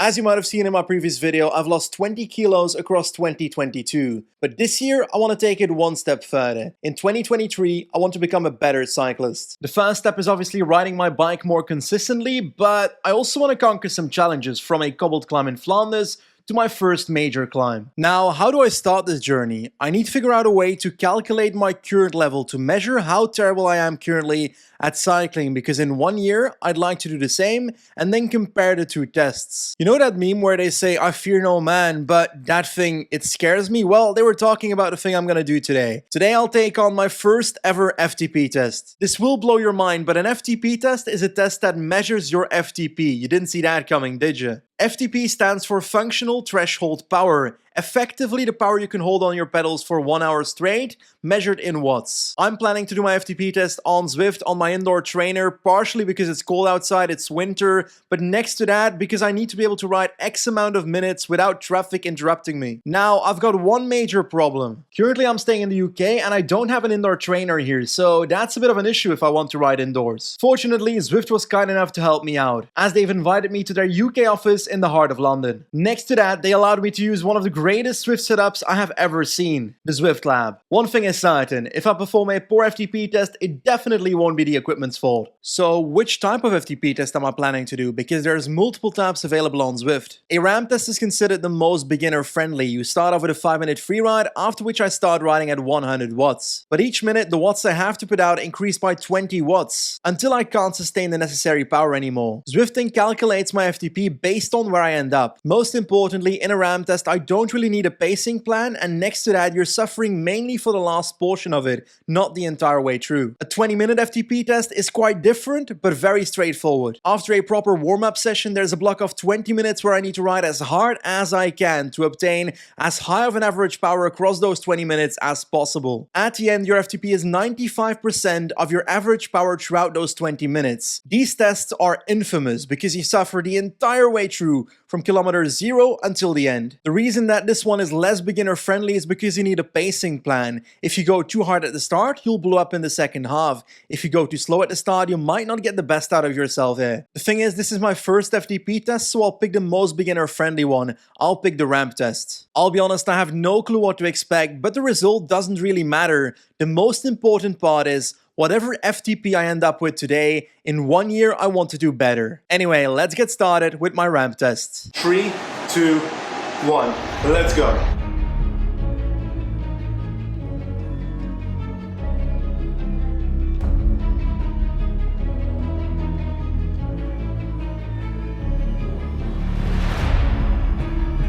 As you might have seen in my previous video, I've lost 20 kilos across 2022. But this year, I want to take it one step further. In 2023, I want to become a better cyclist. The first step is obviously riding my bike more consistently, but I also want to conquer some challenges, from a cobbled climb in Flanders to my first major climb. Now, how do I start this journey? I need to figure out a way to calculate my current level to measure how terrible I am currently at cycling, because in 1 year, I'd like to do the same and then compare the two tests. You know that meme where they say, I fear no man, but that thing, it scares me? Well, they were talking about the thing I'm gonna do today. Today, I'll take on my first ever FTP test. This will blow your mind, but an FTP test is a test that measures your FTP. You didn't see that coming, did you? FTP stands for Functional Threshold Power. Effectively, the power you can hold on your pedals for 1 hour straight, measured in watts. I'm planning to do my FTP test on Zwift on my indoor trainer, partially because it's cold outside, it's winter, but next to that, because I need to be able to ride X amount of minutes without traffic interrupting me. Now, I've got one major problem. Currently, I'm staying in the UK and I don't have an indoor trainer here, so that's a bit of an issue if I want to ride indoors. Fortunately, Zwift was kind enough to help me out, as they've invited me to their UK office in the heart of London. Next to that, they allowed me to use one of the greatest Zwift setups I have ever seen, the Zwift Lab. One thing is certain, if I perform a poor FTP test, it definitely won't be the equipment's fault. So which type of FTP test am I planning to do? Because there's multiple types available on Zwift. A ramp test is considered the most beginner friendly. You start off with a 5-minute free ride, after which I start riding at 100 watts. But each minute, the watts I have to put out increase by 20 watts, until I can't sustain the necessary power anymore. Zwift then calculates my FTP based on where I end up. Most importantly, in a ramp test, I don't really need a pacing plan, and next to that, you're suffering mainly for the last portion of it, not the entire way through. A 20-minute FTP test is quite different, but very straightforward. After a proper warm-up session, there's a block of 20 minutes where I need to ride as hard as I can to obtain as high of an average power across those 20 minutes as possible. At the end, your FTP is 95% of your average power throughout those 20 minutes. These tests are infamous because you suffer the entire way through, from kilometer 0 until the end. The reason that this one is less beginner friendly is because you need a pacing plan. If you go too hard at the start, you'll blow up in the second half. If you go too slow at the start, you might not get the best out of yourself there. The thing is, this is my first FTP test, so I'll pick the most beginner friendly one. I'll pick the ramp test. I'll be honest, I have no clue what to expect, but the result doesn't really matter. The most important part is, whatever FTP I end up with today, in 1 year I want to do better. Anyway, let's get started with my ramp test. 3, 2, 1, let's go.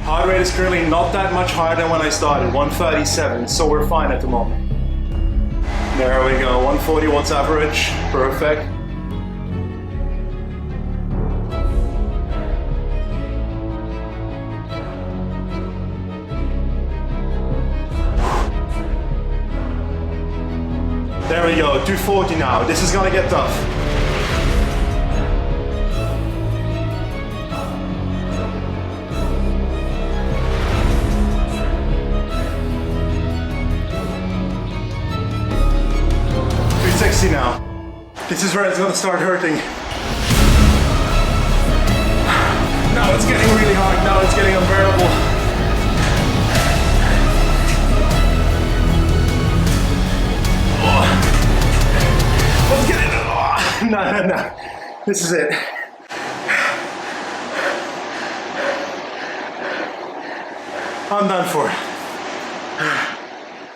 Heart rate is currently not that much higher than when I started, 137, so we're fine at the moment. There we go, 140 watts average, perfect. There we go, 240 now, this is gonna get tough. Now. This is where it's gonna start hurting. Now it's getting really hard, now it's getting unbearable. Oh. Let's get it. Oh. No. This is it. I'm done for.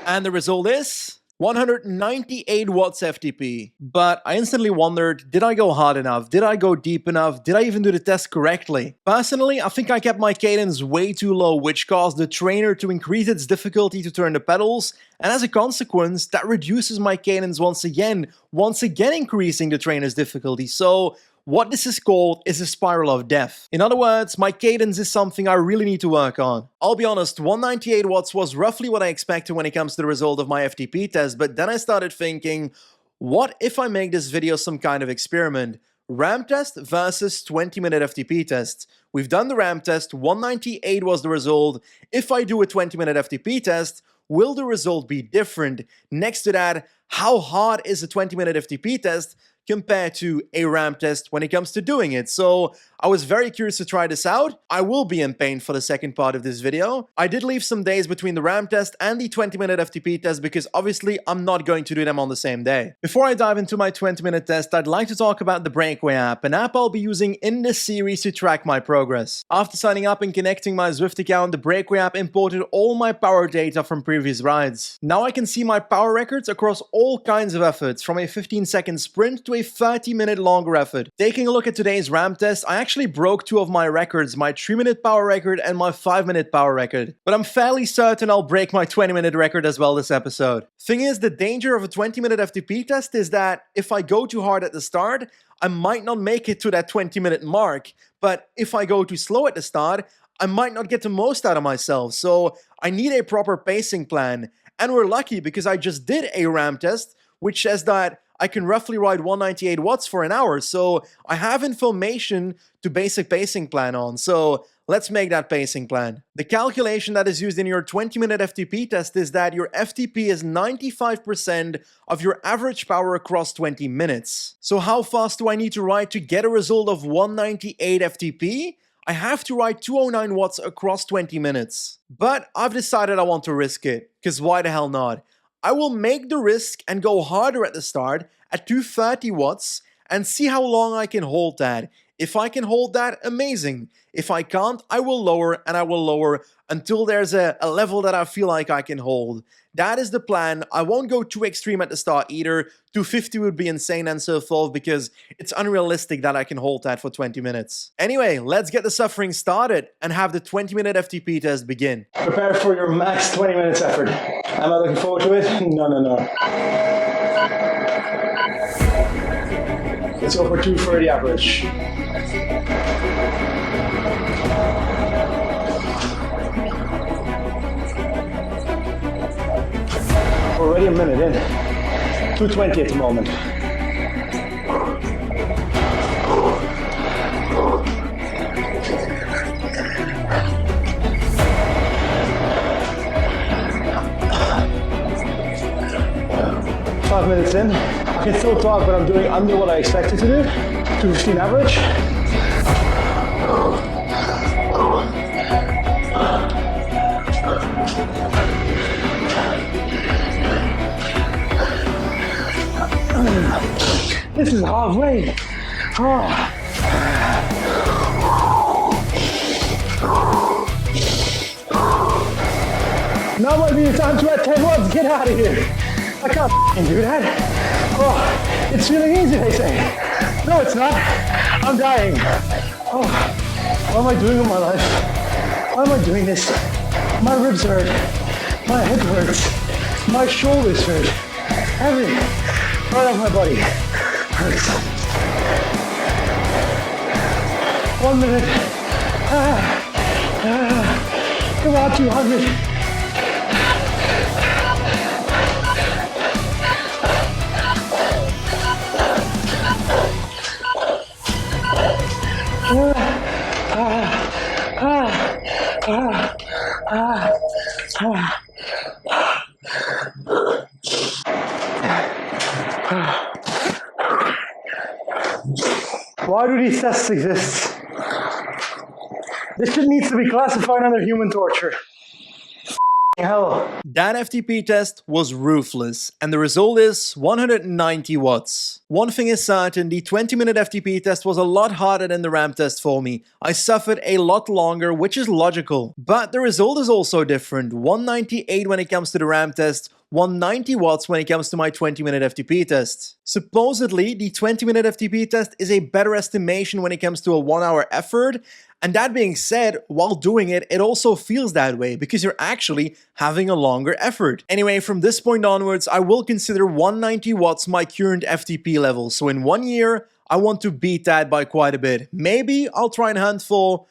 And the result is 198 watts FTP. But I instantly wondered, did I go hard enough? Did I go deep enough? Did I even do the test correctly? Personally, I think I kept my cadence way too low, which caused the trainer to increase its difficulty to turn the pedals, and as a consequence, that reduces my cadence once again increasing the trainer's difficulty. So what this is called is a spiral of death. In other words, my cadence is something I really need to work on. I'll be honest, 198 watts was roughly what I expected when it comes to the result of my FTP test, but then I started thinking, what if I make this video some kind of experiment? Ramp test versus 20-minute FTP test. We've done the ramp test, 198 was the result. If I do a 20-minute FTP test, will the result be different? Next to that, how hard is a 20-minute FTP test compared to a ramp test when it comes to doing it? So I was very curious to try this out. I will be in pain for the second part of this video. I did leave some days between the ramp test and the 20-minute FTP test because obviously I'm not going to do them on the same day. Before I dive into my 20-minute test, I'd like to talk about the Breakaway app, an app I'll be using in this series to track my progress. After signing up and connecting my Zwift account, the Breakaway app imported all my power data from previous rides. Now I can see my power records across all kinds of efforts, from a 15-second sprint to a 30-minute longer effort. Taking a look at today's ramp test, I actually broke two of my records, my 3-minute power record and my 5-minute power record. But I'm fairly certain I'll break my 20-minute record as well this episode. Thing is, the danger of a 20-minute FTP test is that if I go too hard at the start, I might not make it to that 20-minute mark. But if I go too slow at the start, I might not get the most out of myself. So I need a proper pacing plan. And we're lucky because I just did a ramp test, which says that I can roughly ride 198 watts for an hour. So I have information to basic pacing plan on. So let's make that pacing plan. The calculation that is used in your 20-minute FTP test is that your FTP is 95% of your average power across 20 minutes. So how fast do I need to ride to get a result of 198 FTP? I have to ride 209 watts across 20 minutes. But I've decided I want to risk it, because why the hell not? I will make the risk and go harder at the start at 230 watts and see how long I can hold that. If I can hold that, amazing. If I can't, I will lower and I will lower until there's a level that I feel like I can hold. That is the plan. I won't go too extreme at the start either. 250 would be insane and so forth because it's unrealistic that I can hold that for 20 minutes. Anyway, let's get the suffering started and have the 20-minute FTP test begin. Prepare for your max 20 minutes effort. Am I looking forward to it? No. Let's go for 230 average. We're already a minute in. 220 at the moment. Five minutes in. I can still talk, but I'm doing under what I expected to do. 215 average. This is halfway. Oh. Now might be the time to add 10 watts. Get out of here. I can't do that. Oh, it's feeling easy, they say. No, it's not. I'm dying. Oh, what am I doing with my life? Why am I doing this? My ribs hurt. My head hurts. My shoulders hurt. Every part of my body hurts. 1 minute. Come on, 200. Why do these tests exist? This shit needs to be classified under human torture. Hell. That FTP test was ruthless, and the result is 190 watts. One thing is certain, the 20-minute FTP test was a lot harder than the ramp test for me. I suffered a lot longer, which is logical. But the result is also different. 198 when it comes to the ramp test, 190 watts when it comes to my 20-minute FTP test. Supposedly, the 20-minute FTP test is a better estimation when it comes to a 1-hour effort. And that being said, while doing it, it also feels that way because you're actually having a longer effort. Anyway, from this point onwards, I will consider 190 watts my current FTP level. So in 1 year, I want to beat that by quite a bit. Maybe I'll try and hunt for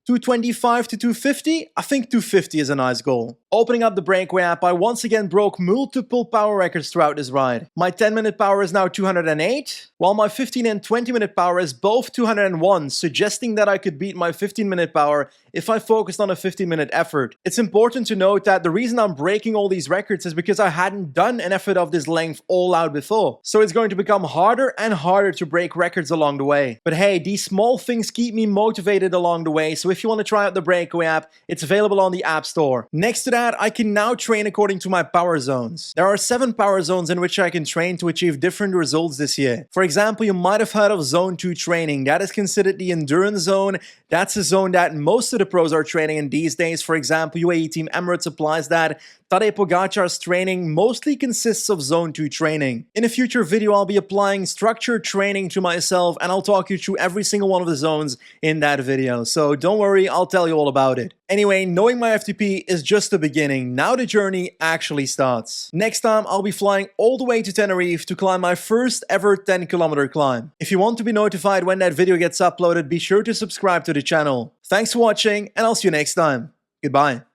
225 to 250? I think 250 is a nice goal. Opening up the Breakaway app, I once again broke multiple power records throughout this ride. My 10-minute power is now 208, while my 15 and 20-minute power is both 201, suggesting that I could beat my 15-minute power if I focused on a 15-minute effort. It's important to note that the reason I'm breaking all these records is because I hadn't done an effort of this length all out before. So it's going to become harder and harder to break records along the way. But hey, these small things keep me motivated along the way, so if you want to try out the Breakaway app, it's available on the App Store. Next to that, I can now train according to my power zones. There are 7 power zones in which I can train to achieve different results this year. For example, you might have heard of Zone 2 training. That is considered the endurance zone. That's a zone that most of the pros are training in these days. For example, UAE Team Emirates applies that. Tadej Pogacar's training mostly consists of Zone 2 training. In a future video, I'll be applying structured training to myself, and I'll talk you through every single one of the zones in that video. So don't worry, I'll tell you all about it. Anyway, knowing my FTP is just the beginning. Now the journey actually starts. Next time, I'll be flying all the way to Tenerife to climb my first ever 10-kilometer climb. If you want to be notified when that video gets uploaded, be sure to subscribe to the channel. Thanks for watching, and I'll see you next time. Goodbye.